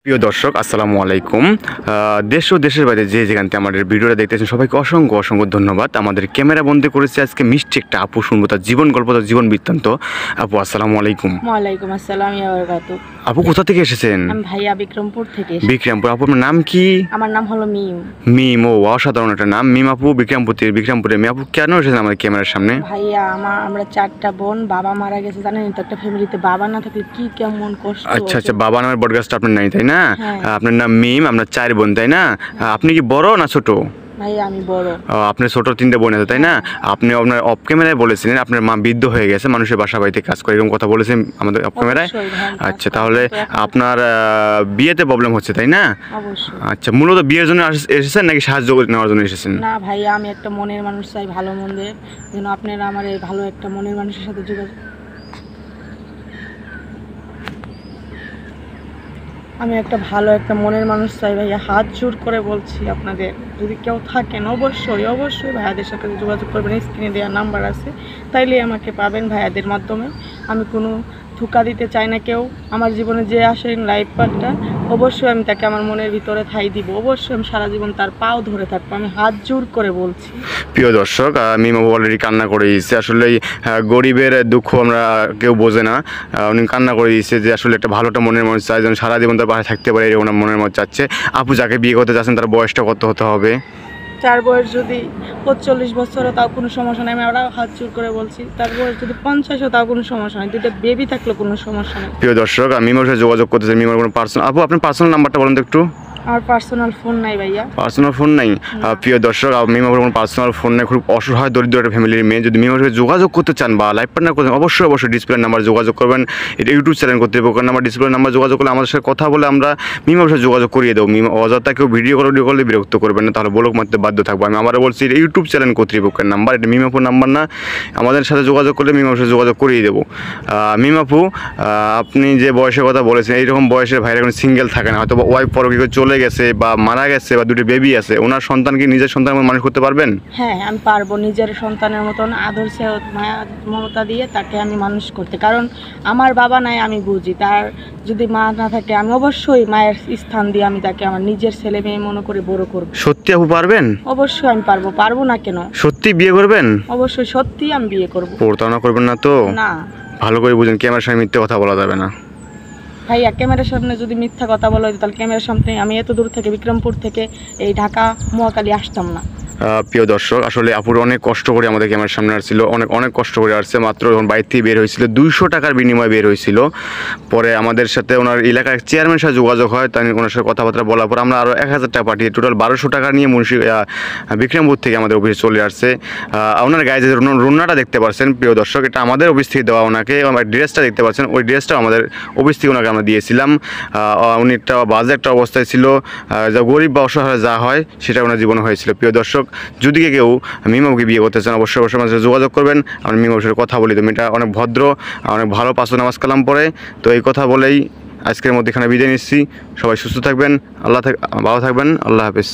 প্রিয় দর্শক আসসালামু আলাইকুম। দেশ ও দেশের বাইরে যে যেখান থেকে আমাদের ভিডিওটা দেখতেছেন সবাইকে অসংখ্য অসংখ্য ধন্যবাদ। আমাদের ক্যামেরা বন্দি করেছে আজকে মিষ্টি একটা আপু, শুনবো তার জীবন গল্প, তার জীবন বৃত্তান্ত। আপু আসসালামু আলাইকুম। ওয়ালাইকুম আসসালাম ইয়া বারাকাতু। আপু কোথা থেকে এসেছেন? আমি ভাইয়া বিক্রমপুর থেকে এসেছি। বিক্রমপুর। আপু আপনার নাম কি? আমার নাম হলো মিম। মিম, ও অসাধারণ একটা নাম। মিম আপু বিক্রমপুরে। মিম আপু কেন এসেছেন আমাদের ক্যামেরার সামনে? ভাইয়া আমরা 4টা বোন, বাবা মারা গেছে, জানেন তো একটা ফ্যামিলিতে বাবা না থাকলে কি কেমন কষ্ট। আচ্ছা, বাবা নামের বটগাছটা আপনার নাই তাই না? আপনার নাম মিম, আপনার 4 বোন তাই না? আপনি কি বড় না ছোট? ভাইয়া আমি বড়। আপনার ছোট 3টে বোন আছে তাই না? আপনি আপনার অফ ক্যামেরায় বলেছিলেন আপনার মা বৃদ্ধ হয়ে গেছে, মানুষের বাসা বাড়িতে কাজ করে, এরকম কথা বলেছেন আমাদের অফ ক্যামেরায়। আচ্ছা, তাহলে আপনার বিয়েতে প্রবলেম হচ্ছে তাই না? অবশ্যই। আচ্ছা, মূলত বিয়ের জন্য এসেছেন নাকি সাহায্য নেওয়ার জন্য এসেছেন? না ভাইয়া, আমি একটা মনের মানুষ চাই, ভালো মন্দের, যেন আপনারা আমার এই ভালো একটা মনের মানুষের সাথে যোগাযোগ। আমি একটা ভালো একটা মনের মানুষ চাই ভাইয়া, হাত জোর করে বলছি আপনাদের, যদি কেউ থাকেন অবশ্যই ভাইয়াদের সাথে যোগাযোগ করবেন। স্ক্রিনে দেওয়া নাম্বার আছে, তাইলে আমাকে পাবেন ভাইয়াদের মাধ্যমে। আমি কোনো ধোঁকা দিতে চাই না কেউ। আমার জীবনে যে আসেন লাইফ পার্টনার, অবশ্যই আমি তাকে আমার মনের ভিতরে ঠাই দিব। অবশ্যই আমি সারা জীবন তার পাও ধরে থাকবো, আমি হাত জোর করে বলছি। প্রিয় দর্শক, মিমা অলরেডি কান্না করে দিয়েছে। আসলে গরিবের দুঃখ আমরা কেউ বোঝে না। উনি কান্না করে দিয়েছে যে আসলে একটা ভালো একটা মনের মানুষ চাই, যেন সারা জীবন তার পাশে থাকতে পারে, এরকম মনের মানুষ চাচ্ছে। আপু যাকে বিয়ে করতে চাচ্ছেন তার বয়সটা কত হতে হবে? তার বয়স যদি 45 বছরও তাও কোনো সমস্যা নেই, আমি ওরা হাত জোর করে বলছি। তার বয়স যদি 50ও তাও কোনো সমস্যা নেই, দুটো বেবি থাকলে কোনো সমস্যা নেই। প্রিয় দর্শক, মিমার সাথে যোগাযোগ করতে চাই। মিমার কোনো পার্সোনাল, আপু আপনার পার্সোনাল নাম্বারটা বলুন তো একটু। আমার পার্সোনাল ফোন নাই ভাইয়া। পার্সোনাল ফোন নাই? প্রিয় দর্শক, মিমার কোনো পার্সোনাল ফোন নেই, খুব অসহায় দরিদ্র একটা ফ্যামিলির মেয়ে। যদি মিমার সাথে যোগাযোগ করতে চান বা লাইফ পার্টনার করতে, অবশ্যই ডিসপ্লে নাম্বার যোগাযোগ করবেন। এটা ইউটিউব চ্যানেল কর্তৃপক্ষের নাম্বার, ডিসপ্লে নাম্বার যোগাযোগ করলে আমাদের সাথে কথা বলে আমরা মিমার সাথে যোগাযোগ করিয়ে দেবো। মিমা অযথা কেউ ভিডিও করলে বিরক্ত করবেন না, তাহলে ব্লক মারতে বাধ্য থাকবো। আমি আবারও বলছি, এটা ইউটিউব চ্যানেল কর্তৃপক্ষের নাম্বার, এটা মিমাপুর নাম্বার না। আমাদের সাথে যোগাযোগ করলে মিমার সাথে যোগাযোগ করিয়ে দেবো। মিমাপু, আপনি যে বয়সের কথা বলেছেন, এইরকম বয়সের ভাইরা কোনো সিঙ্গেল থাকে না, হয়তো ওয়াইফ পরকীয় চলে গেছে বা মারা গেছে বা 2টি বেবি আছে, ওনার সন্তানকে নিজের সন্তানের মতো মানুষ করতে পারবেন? হ্যাঁ, আমি পারবো নিজের সন্তানের মতন আদর স্নেহ মায়া মমতা দিয়ে তাকে আমি মানুষ করতে। কারণ আমার বাবা নাই, আমি বুঝি। তার যদি মা না থাকে, আমি অবশ্যই মায়ের স্থান দিয়ে আমি তাকে আমার নিজের ছেলে মেয়ে মনে করে বড় করব। সত্যি আপু পারবেন? অবশ্যই আমি পারবো না কেন? সত্যি বিয়ে করবেন? অবশ্যই সত্যি আমি বিয়ে করব। প্রতারণা করবেন না তো? না। ভালো করে বুঝেন, ক্যামেরার সামনে মিথ্যে কথা বলা যাবে না ভাইয়া। ক্যামেরার সামনে যদি মিথ্যা কথা বলা হতো, তাহলে ক্যামেরার সামনে আমি এত দূর থেকে বিক্রমপুর থেকে এই ঢাকা মহাকালী আসতাম না। প্রিয় দর্শক, আসলে আপুর অনেক কষ্ট করে আমাদের ক্যামেরার সামনে আসছিল, অনেক কষ্ট করে আসছে। মাত্র যখন বাইর থেকে বের হয়েছিল 200 টাকার বিনিময়ে বের হয়েছিল। পরে আমাদের সাথে ওনার এলাকার চেয়ারম্যানের সাথে যোগাযোগ হয়, তাই ওনার সাথে কথাবার্তা বলার পর আমরা আরও 1000 টাকা পাঠিয়ে টোটাল 1200 টাকা নিয়ে বিক্রমপুর থেকে আমাদের অফিসে চলে আসছে। ওনার গায়ে যে রুন্নাটা দেখতে পাচ্ছেন প্রিয় দর্শক, এটা আমাদের অফিস থেকে দেওয়া ওনাকে। আমার ড্রেসটা দেখতে পাচ্ছেন, ওই ড্রেসটাও আমাদের অফিস থেকে ওনাকে আমরা দিয়েছিলাম। উনি একটা বাজে একটা অবস্থায় ছিল, যা গরিব বা অসহায় যা হয় সেটা ওনার জীবনে হয়েছিল। প্রিয় দর্শক, যদি কেউ মিমাকে বিয়ে করতে চান, অবশ্যই আমাদের সাথে যোগাযোগ করবেন। আমরা মিমার সাথে কথা বলি। তো মেয়েটা অনেক ভদ্র, অনেক ভালো, 5 নামাজ কালাম পড়ে। তো এই কথা বলেই আজকের মধ্যে এখানে বিদায় নিচ্ছি। সবাই সুস্থ থাকবেন, ভালো থাকবেন। আল্লাহ হাফেজ।